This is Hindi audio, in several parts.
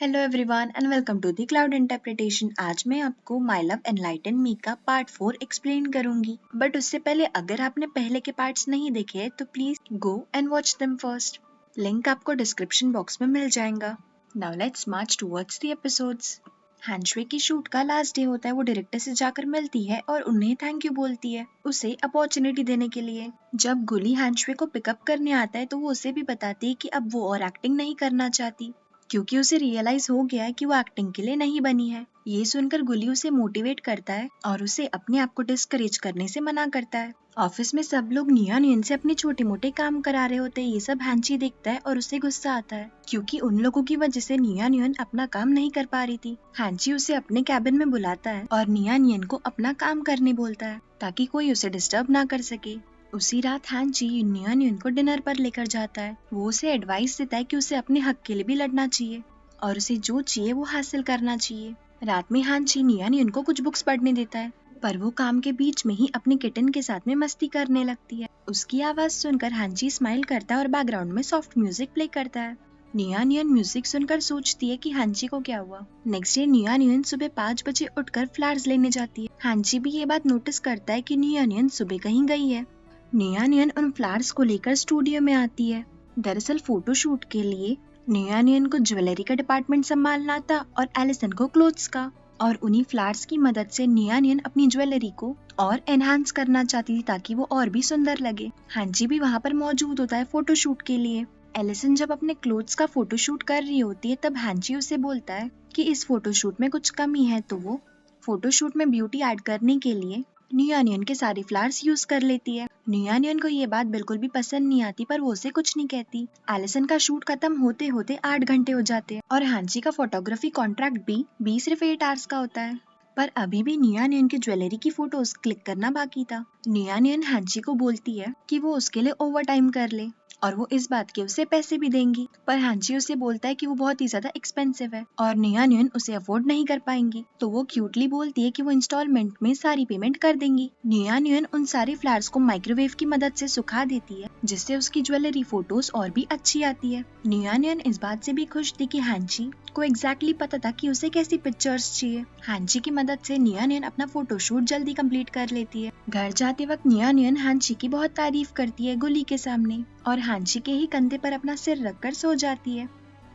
Hello everyone and welcome to the cloud interpretation. आज मैं आपको माय लव एनलाइटन मी का पार्ट 4 एक्सप्लेन करूंगी। बट उससे पहले अगर आपने पहले के पार्ट्स नहीं देखे तो please go and watch them first. Link आपको डिस्क्रिप्शन बॉक्स में मिल जाएगा। Now let's march towards the episodes. हैंशवे की शूट का लास्ट डे होता है। वो डायरेक्टर से जाकर मिलती है और उन्हें थैंक यू बोलती है उसे अपॉर्चुनिटी देने के लिए। जब गुली हैंशवे को पिकअप करने आता है तो वो उसे भी बताती है कि अब वो और एक्टिंग नहीं करना चाहती क्योंकि उसे रियलाइज हो गया है कि वो एक्टिंग के लिए नहीं बनी है। ये सुनकर गुली उसे मोटिवेट करता है और उसे अपने आप को डिस्करेज करने से मना करता है। ऑफिस में सब लोग नियान युन से अपने छोटे मोटे काम करा रहे होते हैं। ये सब हैंची देखता है और उसे गुस्सा आता है क्योंकि उन लोगों की वजह से नियान युन अपना काम नहीं कर पा रही थी। हैंची उसे अपने कैबिन में बुलाता है और नियान युन को अपना काम करने बोलता है ताकि कोई उसे डिस्टर्ब ना कर सके। उसी रात हैंची नियान युन को डिनर पर लेकर जाता है। वो उसे एडवाइस देता है कि उसे अपने हक के लिए भी लड़ना चाहिए और उसे जो चाहिए वो हासिल करना चाहिए। रात में हैंची नियान युन को कुछ बुक्स पढ़ने देता है पर वो काम के बीच में ही अपनी किटन के साथ में मस्ती करने लगती है। उसकी आवाज सुनकर हैंची स्माइल करता है और बैकग्राउंड में सॉफ्ट म्यूजिक प्ले करता है। नियान युन म्यूजिक सुनकर सोचती है कि हैंची को क्या हुआ। नेक्स्ट डे नियान युन सुबह 5 बजे उठकर फ्लावर्स लेने जाती है। हैंची भी ये बात नोटिस करता है कि नियान युन सुबह कहीं गई है। नियान युन उन फ्लावर्स को लेकर स्टूडियो में आती है। दरअसल फोटोशूट के लिए नियान युन को ज्वेलरी का डिपार्टमेंट संभालना था और एलिसन को क्लोथ्स का। और उन्हीं फ्लावर्स की मदद से नियान युन अपनी ज्वेलरी को और एनहांस करना चाहती थी ताकि वो और भी सुंदर लगे। हैंची भी वहाँ पर मौजूद होता है फोटोशूट के लिए। एलिसन जब अपने क्लोथ्स का फोटोशूट कर रही होती है तब हैंची उसे बोलता है कि इस फोटोशूट में कुछ कमी है तो वो फोटोशूट में ब्यूटी ऐड करने के लिए नियान युन के सारे फ्लावर्स यूज कर लेती है। नियान युन को ये बात बिल्कुल भी पसंद नहीं आती पर वो उसे कुछ नहीं कहती। एलिसन का शूट खत्म होते होते 8 घंटे हो जाते हैं और हैंची का फोटोग्राफी कॉन्ट्रैक्ट भी सिर्फ 8 आवर्स का होता है। पर अभी भी नियान युन की ज्वेलरी की फोटोज क्लिक करना बाकी था। नियान युन हैंची को बोलती है कि वो उसके लिए ओवर टाइम कर ले और वो इस बात के उसे पैसे भी देंगी। पर हैंची उसे बोलता है कि वो बहुत ही ज्यादा एक्सपेंसिव है और नियान युन उसे अफोर्ड नहीं कर पाएंगी। तो वो क्यूटली बोलती है कि वो इंस्टॉलमेंट में सारी पेमेंट कर देंगी। नियान युन उन सारी फ्लावर्स को माइक्रोवेव की मदद से सुखा देती है जिससे उसकी ज्वेलरी फोटोज और भी अच्छी आती है। नियान युन इस बात से भी खुश थी कि हैंची को एग्जैक्टली पता था कि उसे कैसी पिक्चर्स चाहिए। हैंची की मदद से नियान युन अपना फोटोशूट जल्दी कंप्लीट कर लेती है। घर जाते वक्त नियान युन हैंची की बहुत तारीफ करती है गुली के सामने और हैंची के ही कंधे पर अपना सिर रखकर सो जाती है।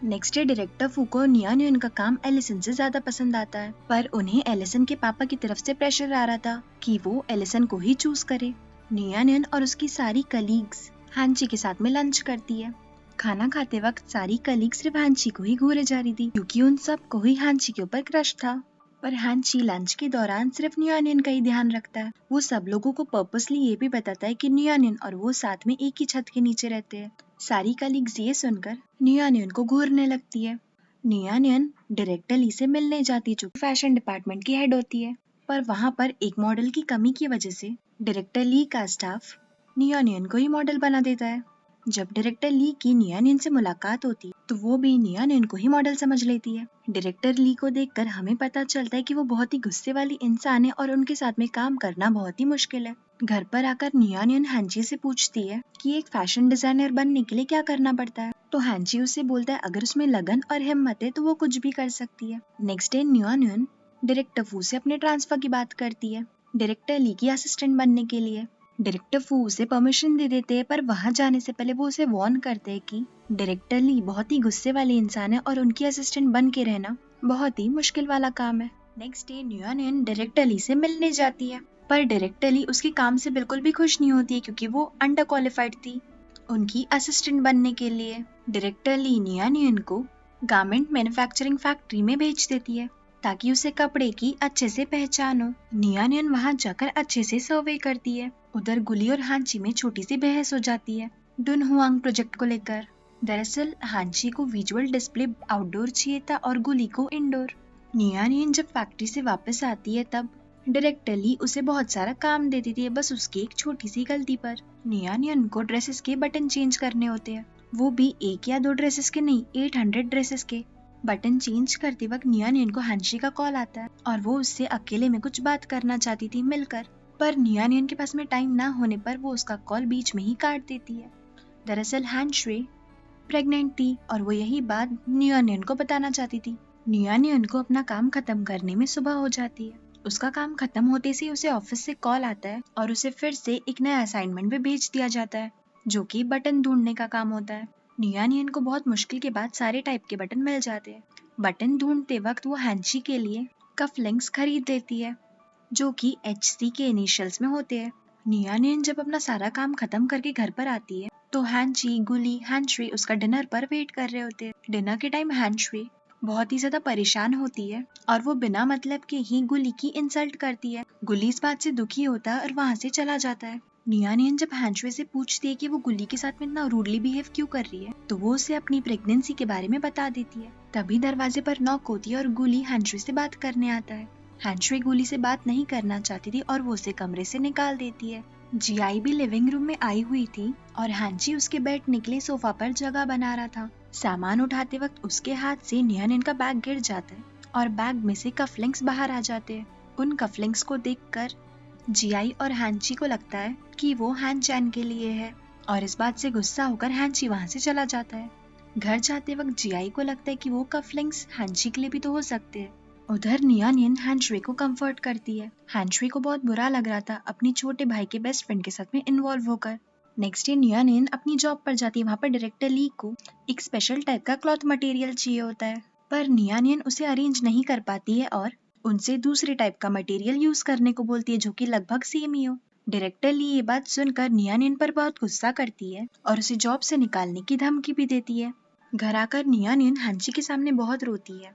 नेक्स्ट डे डायरेक्टर फू को नियान युन का काम एलिसन से ज्यादा पसंद आता है पर उन्हें एलिसन के पापा की तरफ से प्रेशर आ रहा था कि वो एलिसन को ही चूज करे। नियान युन और उसकी सारी कलीग्स हैंची के साथ में लंच करती है। खाना खाते वक्त सारी कलीग सिर्फ हैंची को ही घूरे जा रही थी क्योंकि उन सब को ही हैंची के ऊपर क्रश था। पर हैंची लंच के दौरान सिर्फ नियान युन का ही ध्यान रखता है। वो सब लोगों को पर्पसली ये भी बताता है कि नियान युन और वो साथ में एक ही छत के नीचे रहते हैं। सारी कलीग्स ये सुनकर नियान युन को घूरने लगती है। नियान युन डायरेक्टर ली से मिलने जाती है जो फैशन डिपार्टमेंट की हेड होती है। पर वहाँ पर एक मॉडल की कमी की वजह से डायरेक्टर ली का स्टाफ नियान युन को ही मॉडल बना देता है। जब डायरेक्टर ली की नियान युन से मुलाकात होती तो वो भी नियान युन को ही मॉडल समझ लेती है। डायरेक्टर ली को देखकर हमें पता चलता है कि वो बहुत ही गुस्से वाली इंसान है और उनके साथ में काम करना बहुत ही मुश्किल है। घर पर आकर नियान युन हैंची से पूछती है कि एक फैशन डिजाइनर बनने के लिए क्या करना पड़ता है तो हैंची उसे बोलता है अगर उसमें लगन और हिम्मत है तो वो कुछ भी कर सकती है। नेक्स्ट डे नियान युन डायरेक्टर फू से अपने ट्रांसफर की बात करती है डायरेक्टर ली की असिस्टेंट बनने के लिए। डायरेक्टर फू उसे परमिशन दे देते हैं पर वहाँ जाने से पहले वो उसे वार्न करते हैं कि डायरेक्टर ली बहुत ही गुस्से वाले इंसान है और उनकी असिस्टेंट बन के रहना बहुत ही मुश्किल वाला काम है। नेक्स्ट डे नियान युन डायरेक्टर ली से मिलने जाती है पर डायरेक्टर ली उसके काम से बिल्कुल भी खुश नहीं होती है क्योंकि वो अंडर क्वालिफाइड थी उनकी असिस्टेंट बनने के लिए। डायरेक्टर ली नियान युन को गारमेंट मैन्युफैक्चरिंग फैक्ट्री में भेज देती है ताकि उसे कपड़े की अच्छे से पहचान हो। नियान युन वहाँ जाकर अच्छे से सर्वे करती है। उधर गुली और हांची में छोटी सी बहस हो जाती है डुनहुआंग प्रोजेक्ट को लेकर। दरअसल हांची को विजुअल डिस्प्ले आउटडोर चाहिए था और गुली को इंडोर। नियान युन जब फैक्ट्री से वापस आती है तब डायरेक्टर ली उसे बहुत सारा काम दे देती है बस उसकी एक छोटी सी गलती पर। नियान युन को ड्रेसेस के बटन चेंज करने होते हैं वो भी 1 या 2 ड्रेसेस के नहीं 800 ड्रेसेस के। बटन चेंज करते वक्त नियान युन को हैंची का कॉल आता है और वो उससे अकेले में कुछ बात करना चाहती थी मिलकर पर नियान युन के पास में टाइम ना होने पर वो उसका कॉल बीच में ही काट देती है। दरअसल हैंशवे प्रेग्नेंट थी और वो यही बात नियन को बताना चाहती थी। नियन को अपना काम खत्म करने में सुबह हो जाती है। उसका काम खत्म होते से उसे ऑफिस से कॉल आता है और उसे फिर से एक नया असाइनमेंट भी भेज दिया जाता है, जो कि बटन ढूंढने का काम होता है। नियन को बहुत मुश्किल के बाद सारे टाइप के बटन मिल जाते हैं। बटन ढूंढते वक्त वो हैंची के लिए कफलिंग्स खरीद लेती है, जो कि HC के इनिशियल्स में होते हैं। नियन जब अपना सारा काम खत्म करके घर पर आती है तो हैंची, गुली, हैंश्री उसका डिनर पर वेट कर रहे होते हैं। डिनर के टाइम हैंश्री बहुत ही ज्यादा परेशान होती है और वो बिना मतलब के ही गुली की इंसल्ट करती है। गुली इस बात से दुखी होता है और वहाँ से चला जाता है। नियन जब हैंश्री से पूछती है कि वो गुली के साथ में इतना रूडली बिहेव क्यों कर रही है, तो वो उसे अपनी प्रेगनेंसी के बारे में बता देती है। तभी दरवाजे पर नॉक होती है और गुली हैंश्री से बात करने आता है। हैंश्री गुली से बात नहीं करना चाहती थी और वो उसे कमरे से निकाल देती है। जीआई भी लिविंग रूम में आई हुई थी और हैंची उसके बैठने के लिए सोफा पर जगह बना रहा था। सामान उठाते वक्त उसके हाथ से नियन का बैग गिर जाता है और बैग में से कफलिंग्स बाहर आ जाते हैं। उन कफलिंग्स को देखकर जीआई और हैंची को लगता है कि वो हैन चैन के लिए है और इस बात से गुस्सा होकर हैंची वहाँ से चला जाता है। घर जाते वक्त जीआई को लगता है कि वो कफलिंग्स हैंची के लिए भी तो हो सकते हैं। उधर नियन हैंश्री को कंफर्ट करती है। हैंश्री को बहुत बुरा लग रहा था अपनी छोटे भाई के बेस्ट फ्रेंड के साथ में इन्वॉल्व होकर। नेक्स्ट डे नियन अपनी जॉब पर जाती है। वहाँ पर डायरेक्टर ली को एक स्पेशल टाइप का क्लॉथ मटेरियल चाहिए होता है, पर नियन उसे अरेंज नहीं कर पाती है और उनसे दूसरे टाइप का मटेरियल यूज करने को बोलती है, जो कि लगभग सेम ही हो। डायरेक्टर ली ये बात सुनकर नियन पर बहुत गुस्सा करती है और उसे जॉब से निकालने की धमकी भी देती है। घर आकर नियन हैंची के सामने बहुत रोती है,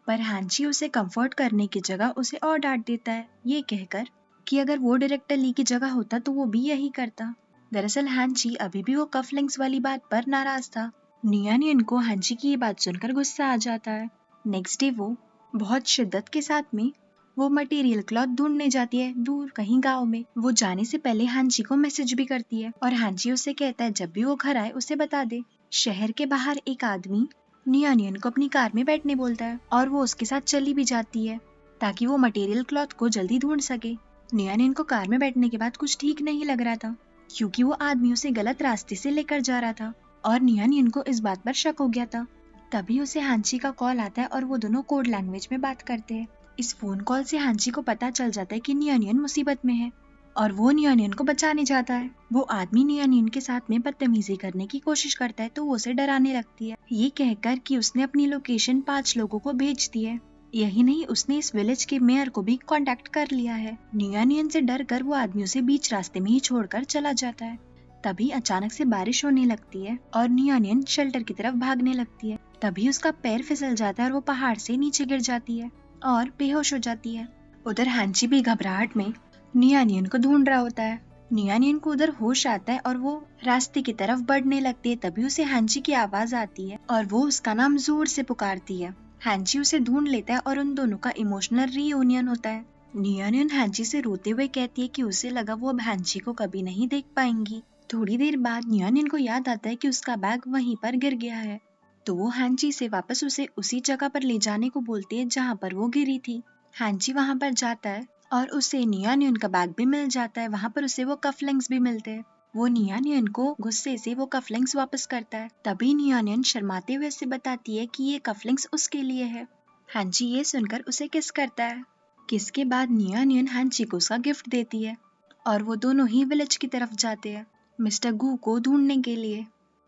पर हैंची उसे कंफर्ट करने की जगह उसे और डांट देता है, ये कहकर कि अगर वो डायरेक्टर ली की जगह होता तो वो भी यही करता। दरअसल हैंची अभी भी वो कफलिंग्स वाली बात पर नाराज था। नियन को हैंची की ये बात सुनकर गुस्सा आ जाता है। नेक्स्ट डे वो बहुत शिद्दत के साथ में वो मटेरियल क्लॉथ ढूंढने जाती है दूर कहीं गांव में। वो जाने से पहले हैंची को मैसेज भी करती है और हैंची उसे कहता है जब भी वो घर आए उसे बता दे। शहर के बाहर एक आदमी नियन को अपनी कार में बैठने बोलता है और वो उसके साथ चली भी जाती है ताकि वो मटेरियल क्लॉथ को जल्दी ढूंढ सके। नियन को कार में बैठने के बाद कुछ ठीक नहीं लग रहा था, क्योंकि वो आदमी उसे गलत रास्ते से लेकर जा रहा था और नियन को इस बात पर शक हो गया था। तभी उसे हांची का कॉल आता है और वो दोनों कोड लैंग्वेज में बात करते हैं। इस फोन कॉल से हांची को पता चल जाता है कि नियन मुसीबत में है और वो नियन को बचाने जाता है। वो आदमी नियन के साथ में बदतमीजी करने की कोशिश करता है तो वो उसे डराने लगती है, ये कहकर कि उसने अपनी लोकेशन 5 लोगों को भेज दी है। यही नहीं, उसने इस विलेज के मेयर को भी कांटेक्ट कर लिया है। नियन से डर कर वो आदमी उसे बीच रास्ते में ही छोड़कर चला जाता है। तभी अचानक से बारिश होने लगती है और नियन शेल्टर की तरफ भागने लगती है। तभी उसका पैर फिसल जाता है और वो पहाड़ से नीचे गिर जाती है और बेहोश हो जाती है। उधर हैंची भी घबराहट में नियन को ढूंढ रहा होता है। नियन को उधर होश आता है और वो रास्ते की तरफ बढ़ने लगती है। तभी उसे हैंची की आवाज आती है और वो उसका नाम जोर से पुकारती है। हैंची उसे ढूंढ लेता है और उन दोनों का इमोशनल रीयूनियन होता है। नियन हैंची से रोते हुए कहती है कि उसे लगा वो अब हैंची को कभी नहीं देख पाएंगी। थोड़ी देर बाद नियन को याद आता है कि उसका बैग वहीं पर गिर गया है, तो वो हैंची से वापस उसे उसी जगह पर ले जाने को बोलती है जहाँ पर वो गिरी थी। हैंची वहाँ पर जाता है और उसे नियन का बैग भी मिल जाता है। वहाँ पर उसे वो कफलिंग्स भी मिलते हैं। वो नियन को गुस्से से वो कफलिंग्स वापस करता है। तभी नियन शर्माते हुए उसे बताती है कि ये कफलिंग्स उसके लिए है। हैंची ये सुनकर उसे किस करता है। किस के बाद नियन हैंची को उसका गिफ्ट देती है और वो दोनों ही विलेज की तरफ जाते हैं मिस्टर गू को ढूंढने के लिए।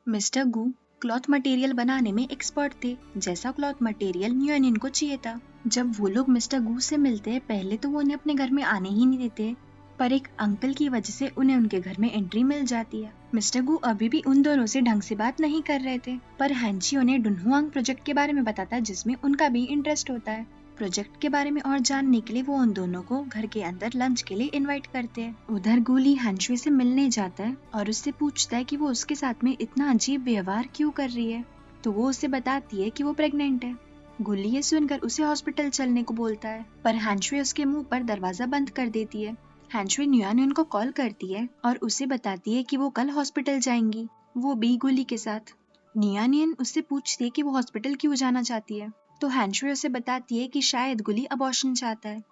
मिस्टर गू क्लॉथ मटेरियल बनाने में एक्सपर्ट थे, जैसा क्लॉथ मटेरियल नियन को चाहिए था। जब वो लोग मिस्टर गू से मिलते हैं, पहले तो वो उन्हें अपने घर में आने ही नहीं देते, पर एक अंकल की वजह से उन्हें उनके घर में एंट्री मिल जाती है। मिस्टर गू अभी भी उन दोनों से ढंग से बात नहीं कर रहे थे, पर हैंची उन्हें डुनहुआंग प्रोजेक्ट के बारे में बताता है जिसमें उनका भी इंटरेस्ट होता है। प्रोजेक्ट के बारे में और जानने के लिए वो उन दोनों को घर के अंदर लंच के लिए इनवाइट करते हैं। उधर गुली हैंशवी से मिलने जाता है और उससे पूछता है कि वो उसके साथ में इतना अजीब व्यवहार क्यों कर रही है, तो वो उसे बताती है कि वो प्रेग्नेंट है। गुली ये सुनकर उसे हॉस्पिटल चलने को बोलता है, पर हैंशवी उसके मुंह पर दरवाजा बंद कर देती है। हैंशवी नियन को कॉल करती है और उसे बताती है कि वो कल हॉस्पिटल जाएंगी, वो भी गुली के साथ। नियन उससे पूछती है कि वो हॉस्पिटल क्यों जाना चाहती है, तो हैंशवी उसे बताती है कि शायद गुली अबॉर्शन चाहता है।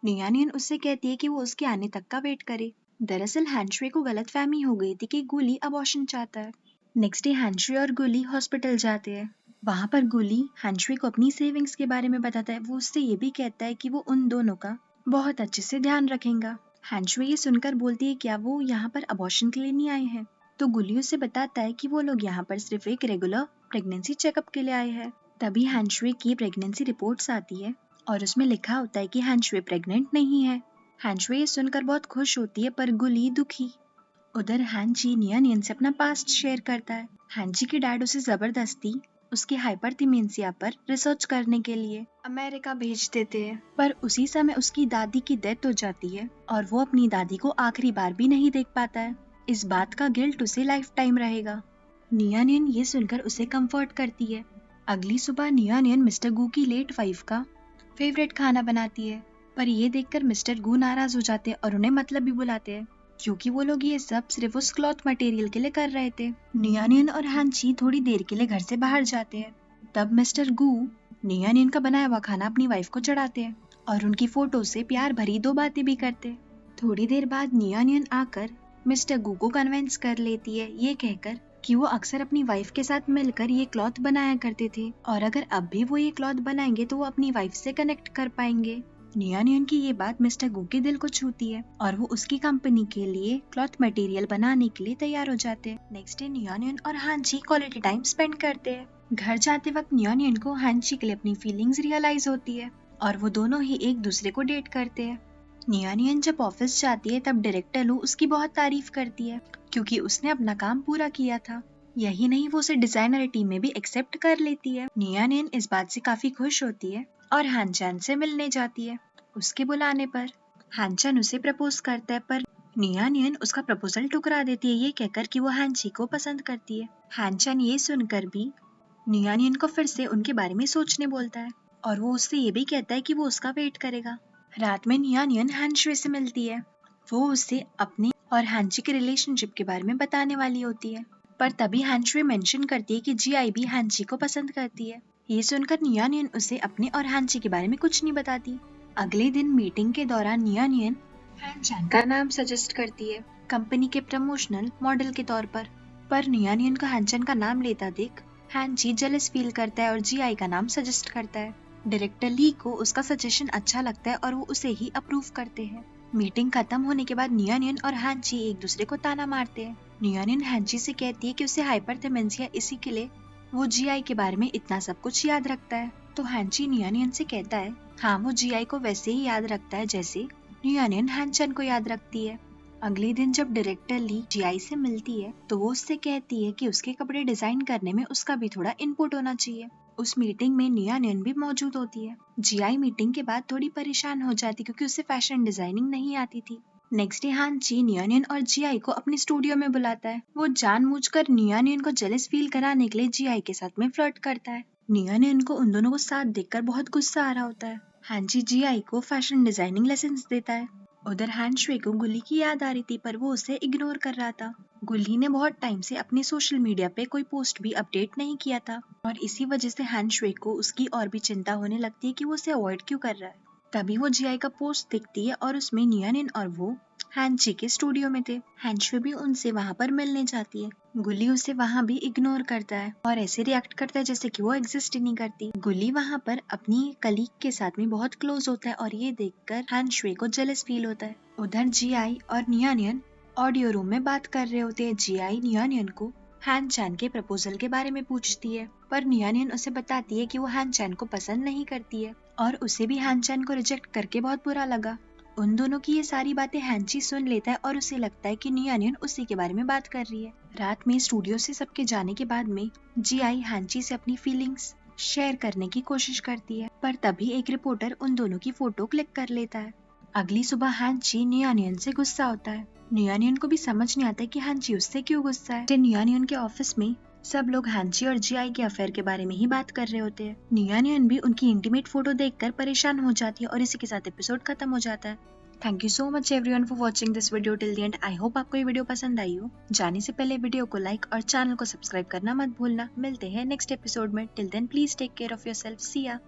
नियन उससे कहती है कि वो उसके आने तक का वेट करे। दरअसल हैंशवी को गलतफहमी हो गई थी कि गुली अबॉर्शन चाहता है। नेक्स्ट डे हैंशुई और गुली हॉस्पिटल जाते हैं। वहाँ पर गुली हैंशुई को अपनी सेविंग्स के बारे में बताता है। वो उससे ये भी कहता है कि वो उन दोनों का बहुत अच्छे से ध्यान रखेगा। हैंशुई ये सुनकर बोलती है क्या वो यहाँ पर अबॉर्शन के लिए नहीं आए हैं, तो गुली उसे बताता है कि वो लोग यहाँ पर सिर्फ एक रेगुलर प्रेगनेंसी चेकअप के लिए आए हैं। तभी हैंशुई की प्रेगनेंसी रिपोर्ट्स आती है और उसमें लिखा होता है कि हैंशुई प्रेग्नेंट नहीं है। हैंशुई ये सुनकर बहुत खुश होती है पर गुली दुखी। उधर हैंची नियन से अपना पास्ट शेयर करता है। हैंची के डैड उसे जबरदस्ती उसके हाइपरथिमेंसिया पर रिसर्च करने के लिए अमेरिका भेज देते हैं, पर उसी समय उसकी दादी की डेथ हो जाती है और वो अपनी दादी को आखिरी बार भी नहीं देख पाता है। इस बात का गिल्ट उसे लाइफ टाइम रहेगा। नियन ये सुनकर उसे कंफर्ट करती है। अगली सुबह नियन मिस्टर गू की लेट वाइफ का फेवरेट खाना बनाती है, पर ये देखकर मिस्टर गू नाराज हो जाते हैं और उन्हें मतलब भी बुलाते हैं, क्योंकि वो लोग ये सब सिर्फ उस क्लॉथ मटेरियल के लिए कर रहे थे। नियन और हैंची थोड़ी देर के लिए घर से बाहर जाते हैं। तब मिस्टर गू नियन का बनाया हुआ खाना अपनी वाइफ को चढ़ाते हैं और उनकी फोटो से प्यार भरी 2 बातें भी करते हैं। थोड़ी देर बाद नियन आकर मिस्टर गू को कन्विंस कर लेती है, ये कहकर कि वो अक्सर अपनी वाइफ के साथ मिलकर ये क्लॉथ बनाया करते थे और अगर अब भी वो ये क्लॉथ बनाएंगे तो वो अपनी वाइफ से कनेक्ट कर पाएंगे। नियन की ये बात मिस्टर गू के दिल को छूती है और वो उसकी कंपनी के लिए क्लॉथ मटेरियल बनाने के लिए तैयार हो जाते हैं। नेक्स्ट डे नियन और हांची क्वालिटी टाइम स्पेंड करते हैं। घर जाते वक्त नियन को हांची के लिए अपनी फीलिंग्स रियलाइज होती है और वो दोनों ही एक दूसरे को डेट करते हैं। नियन जब ऑफिस जाती है तब डायरेक्टर लू उसकी बहुत तारीफ करती है क्योंकि उसने अपना काम पूरा किया था। यही नहीं, वो उसे डिजाइनर टीम में भी एक्सेप्ट कर लेती है। नियन इस बात से काफी खुश होती है और हानचान से मिलने जाती है। उसके बुलाने पर हानचान उसे प्रपोज करता है, पर नियन उसका प्रपोजल ठुकरा देती है, ये कहकर कि वो हानची को पसंद करती है। हानचान ये सुनकर भी नियन को फिर से उनके बारे में सोचने बोलता है और वो उससे ये भी कहता है कि वो उसका वेट करेगा। रात में नियन हैंशुई से मिलती है। वो उससे अपने और हांची के रिलेशनशिप के बारे में बताने वाली होती है, पर तभी हैंशुई मेंशन करती है कि जीआई भी हांची को पसंद करती है। ये सुनकर नियन उसे अपने और हांची के बारे में कुछ नहीं बताती। अगले दिन मीटिंग के दौरान नियन हानचान का नाम सजेस्ट करती है कंपनी के प्रमोशनल मॉडल के तौर पर नियन को हानचान का नाम लेता देख हांची जेलस फील करता है और जीआई का नाम सजेस्ट करता है। डायरेक्टर ली को उसका सजेशन अच्छा लगता है और वो उसे ही अप्रूव करते हैं। मीटिंग खत्म होने के बाद नियन और हांची एक दूसरे को ताना मारते हैं। नियन हांची से कहती है कि उसे हाइपरथिमेंसिया इसी के लिए वो जीआई के बारे में इतना सब कुछ याद रखता है, तो हांची नियन से कहता है हाँ वो जीआई को वैसे ही याद रखता है जैसे नियन हानचान को याद रखती है। अगले दिन जब डायरेक्टर ली जीआई से मिलती है तो वो उससे कहती है कि उसके कपड़े डिजाइन करने में उसका भी थोड़ा इनपुट होना चाहिए। उस मीटिंग में नियन भी मौजूद होती है। जीआई मीटिंग के बाद थोड़ी परेशान हो जाती क्योंकि उसे फैशन डिजाइनिंग नहीं आती थी। नेक्स्ट डे हांची नियन और जीआई को अपने स्टूडियो में बुलाता है। वो जानबूझकर नियन को जेलस फील कराने के लिए जीआई के साथ में फ्लर्ट करता है। नियन को उन दोनों को साथ देखकर बहुत गुस्सा आ रहा होता है। हांची जीआई को फैशन डिजाइनिंग लेसन्स देता है। उधर हैंशुई को गुली की याद आ रही थी पर वो उसे इग्नोर कर रहा था। गुली ने बहुत टाइम से अपने सोशल मीडिया पे कोई पोस्ट भी अपडेट नहीं किया था और इसी वजह से हैंशुई को उसकी और भी चिंता होने लगती है कि वो उसे अवॉइड क्यों कर रहा है। तभी वो जीआई का पोस्ट दिखती है और उसमें नियन और वो हांची के स्टूडियो में थे। हैंशुई भी उनसे वहाँ पर मिलने जाती है। गुली उसे वहाँ भी इग्नोर करता है और ऐसे रिएक्ट करता है जैसे कि वो एग्जिस्ट ही नहीं करती। गुली वहाँ पर अपनी कलीग के साथ में बहुत क्लोज होता है और ये देखकर हैंशुई को जेलस फील होता है। उधर जीआई और नियन ऑडियो रूम में बात कर रहे होते हैं। जीआई नियन को हानचान के प्रपोजल के बारे में पूछती है, पर नियन उसे बताती है कि वो हानचान को पसंद नहीं करती है और उसे भी हानचान को रिजेक्ट करके बहुत बुरा लगा। उन दोनों की ये सारी बातें हांची सुन लेता है और उसे लगता है कि नियन उसी के बारे में बात कर रही है। रात में स्टूडियो से सबके जाने के बाद में जीआई हांची से अपनी फीलिंग्स शेयर करने की कोशिश करती है, पर तभी एक रिपोर्टर उन दोनों की फोटो क्लिक कर लेता है। अगली सुबह हांची नियन से गुस्सा होता है। नियन को भी समझ नहीं आता कि हांची उससे क्यों गुस्सा है। नियन के ऑफिस में सब लोग हांची और जीआई के अफेयर के बारे में ही बात कर रहे होते हैं। नियन भी उनकी इंटीमेट फोटो देखकर परेशान हो जाती है और इसी के साथ एपिसोड खत्म हो जाता है। Thank you so much everyone for watching this video till the end. I hope आपको ये वीडियो पसंद आई हो। जाने से पहले वीडियो को लाइक और चैनल को सब्सक्राइब करना मत भूलना। मिलते हैं नेक्स्ट एपिसोड में। Till then please take care of yourself. See या।